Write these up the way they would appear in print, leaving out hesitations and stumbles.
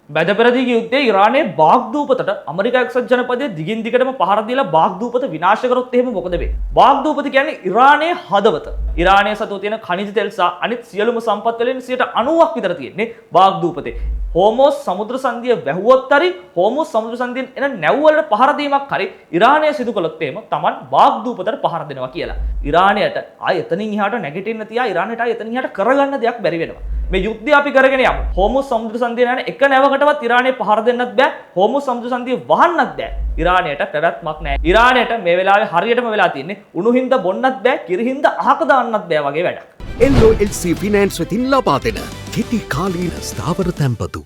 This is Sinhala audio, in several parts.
බැදපෙරදිග යුද්ධයේ ඉරානයේ බාග්දූපතට ඇමරිකා එක්සත් ජනපදයේ දිගින් දිගටම පහර දීලා බාග්දූපත විනාශ කරොත් එහෙම මොකද වෙන්නේ? බාග්දූපත කියන්නේ ඉරානයේ හදවත. ඉරානයේ සතුව තියෙන khනිජ තෙල් සහ අනිත් සියලුම සම්පත් වලින් 90% විතර තියෙන්නේ බාග්දූපතේ. හෝමෝස් සමුද්‍ර සංධිය වැහුවොත් හරි හෝමෝස් සමුද්‍ර සංධියෙන් එන නැව් වලට පහර දීමක් හරි ඉරානය සිදු කළොත් එහෙම Taman බාග්දූපතට පහර දෙනවා කියලා. ඉරානයට ආය එතනින් එහාට නැගිටින්න තියා ඉරානයට ආය එතනින් එහාට කරගන්න දෙයක් බැරි වෙනවා. මේ යුද්ධය අපි කරගෙන යමු. හෝමෝස් සමුද්‍ර සංධිය යන එක නැවකටවත් ඉරානය පහර දෙන්නත් බෑ. හෝමෝස් සමුද්‍ර සංධිය වහන්නත් බෑ. ඉරානයට පැවැත්මක් නැහැ. ඉරානයට මේ වෙලාවේ හරියටම වෙලා තියෙන්නේ උණු හින්දා බොන්නත් බෑ, කිරි හින්දා අහක දාන්නත් බෑ වගේ වැඩක්. LOLC ෆිනෑන්ස් වෙතින් ලබා දෙන කෙටි කාලීන ස්ථාවර තැන්පතු.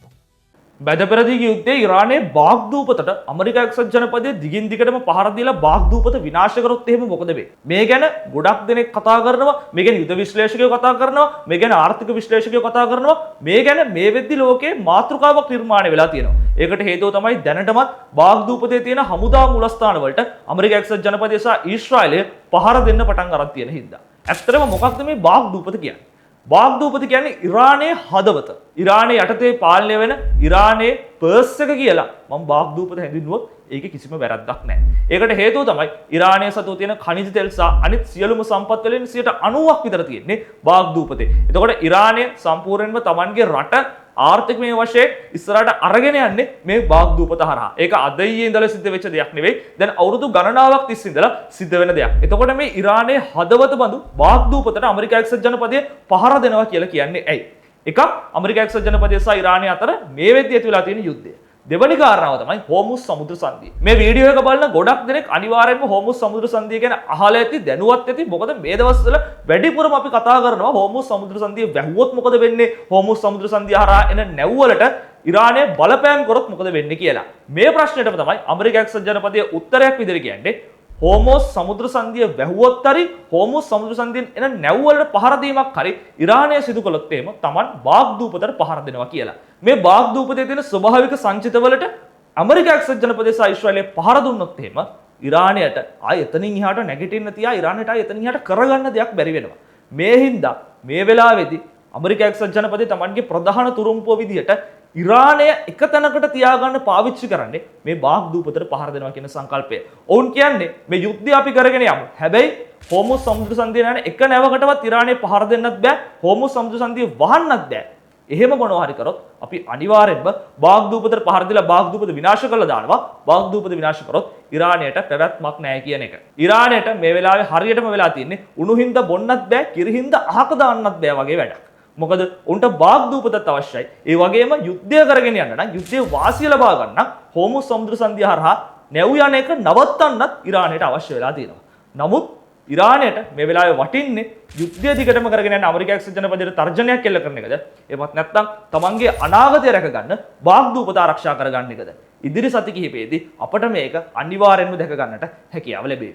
බැදපෙරදිග යුද්ධයේ ඉරානයේ බාග්දූපතට ඇමරිකා එක්සත් ජනපදයේ දිගින් දිගටම පහර දීලා බාග්දූපත විනාශ කරොත් එහෙම මොකද වෙන්නේ? මේ ගැන ගොඩක් දෙනෙක් කතා කරනවා, මේ ගැන යුද විශ්ලේෂකයෝ කතා කරනවා, මේ ගැන ආර්ථික විශ්ලේෂකයෝ කතා කරනවා, මේ ගැන මේ වෙද්දි ලෝකේ මාතෘකාවක් නිර්මාණය වෙලා තියෙනවා. ඒකට හේතුව තමයි දැනටමත් බාග්දූපතේ තියෙන හමුදා මුලස්ථාන වලට ඇමරිකා එක්සත් ජනපදය සහ ඊශ්‍රායලය පහර දෙන්න පටන් අරන් තියෙන හින්දා. ඇත්තටම මොකක්ද මේ බාග්දූපත කියන්නේ? බාග්දූපත කියන්නේ ඉරානයේ හදවත. ඉරානයේ යටතේ පාලනය වෙන ඉරානයේ පර්ස් එක කියලා මම බාග්දූපත හැඳින්වුවොත් ඒකේ කිසිම වැරද්දක් නැහැ. ඒකට හේතුව තමයි ඉරානයේ සතුව තියෙන khනිජ තෙල් සහ අනිත් සියලුම සම්පත් වලින් 90% විතර තියෙන්නේ බාග්දූපතේ. එතකොට ඉරානය සම්පූර්ණයෙන්ම Tamanගේ රට ආර්ථිකමය වශයෙන් ඉස්සරහට අරගෙන යන්නේ මේ බාග්දූපත හරහා. ඒක අද ඊයේ ඉඳලා සිද්ධ වෙච්ච දෙයක් නෙවෙයි. දැන් අවුරුදු ගණනාවක් තිස්සේ ඉඳලා සිද්ධ වෙන දෙයක්. එතකොට මේ ඉරානයේ හදවත බඳු බාග්දූපතට ඇමරිකා එක්සත් ජනපදයේ පහර දෙනවා කියලා කියන්නේ ඇයි? එකක් ඇමරිකා එක්සත් ජනපදය සහ ඉරානය අතර මේ වෙද්දී ඇති වෙලා තියෙන යුද්ධය. දෙවැනි කාරණාව තමයි හෝමුස් සමුද්‍ර සංධිය. මේ වීඩියෝ එක බලන ගොඩක් දෙනෙක් අනිවාර්යයෙන්ම හෝමුස් සමුද්‍ර සංධිය ගැන අහලා ඇති, දැනුවත් ඇති. මොකද මේ දවස්වල වැඩිපුරම අපි කතා කරනවා හෝමුස් සමුද්‍ර සංධිය වැහුවොත් මොකද වෙන්නේ? හෝමුස් සමුද්‍ර සංධිය හරහා එන නැව් වලට ඉරානය බලපෑම් කරොත් මොකද වෙන්නේ කියලා. මේ ප්‍රශ්නෙටම තමයි ඇමරිකා එක්සත් ජනපදයේ උත්තරයක් විදිහට කියන්නේ හෝමෝස් සමුද්‍ර සංධිය වැහුවොත් හරි හෝමෝස් සමුද්‍ර සංධියෙන් එන නැව් වලට පහර දීමක් හරි ඉරානය සිදු කළොත් එහෙම Taman බාග්දූපතට පහර දෙනවා කියලා. මේ බාග්දූපතේ තියෙන ස්වභාවික සංචිතවලට ඇමරිකා එක්සත් ජනපදයේ සහ ඊශ්‍රායලය පහර දුන්නොත් එහෙම ඉරානයට ආය එතනින් එහාට නැගිටින්න තියා ඉරානයට ආය එතනින් එහාට කරගන්න දෙයක් බැරි වෙනවා. මේ හින්දා මේ වෙලාවේදී ඇමරිකා එක්සත් ජනපදයේ Tamanගේ ප්‍රධාන තුරුම්පුව විදිහට ඉරානය එක තැනකට තියාගන්න පාවිච්චි කරන්නේ මේ බාග්දූපතට පහර දෙනවා කියන සංකල්පය. ඔවුන් කියන්නේ මේ යුද්ධය අපි කරගෙන යමු. හැබැයි හෝමුස් සමුද්‍ර සංධිය යන එක නැවකටවත් ඉරානය පහර දෙන්නත් බෑ. හෝමුස් සමුද්‍ර සංධිය වහන්නත් බෑ. එහෙම මොනවා හරි කරොත් අපි අනිවාර්යෙන්ම බාග්දූපතට පහර දීලා බාග්දූපත විනාශ කරලා දානවා. බාග්දූපත විනාශ කරොත් ඉරානයට පැවැත්මක් නැහැ කියන එක. ඉරානයට මේ වෙලාවේ හරියටම වෙලා තියෙන්නේ උණු හින්දා බොන්නත් බෑ, කිරි හින්දා අහක දාන්නත් බෑ වගේ වැඩක්. මොකද උන්ට බාග්දූපතත් අවශ්‍යයි. ඒ වගේම යුද්ධය කරගෙන යන්න නම් යුද්ධයේ වාසිය ලබා ගන්න හෝමුස් සමුද්‍ර සංධිය හරහා නැව් යන එක නවත්තන්නත් ඉරානයට අවශ්‍ය වෙලා තියෙනවා. නමුත් ඉරානයට මේ වෙලාවේ වටින්නේ යුද්ධය දිගටම කරගෙන යන ඇමරිකා එක්සත් ජනපදයට තර්ජනයක් එල්ල කරන එකද? එහෙමත් නැත්නම් තමන්ගේ අනාගතය රැක ගන්න බාග්දූපත ආරක්ෂා කර ගන්න එකද? ඉදිරි සති කිහිපයේදී අපට මේක අනිවාර්යෙන්ම දැක ගන්නට හැකියාව ලැබේ.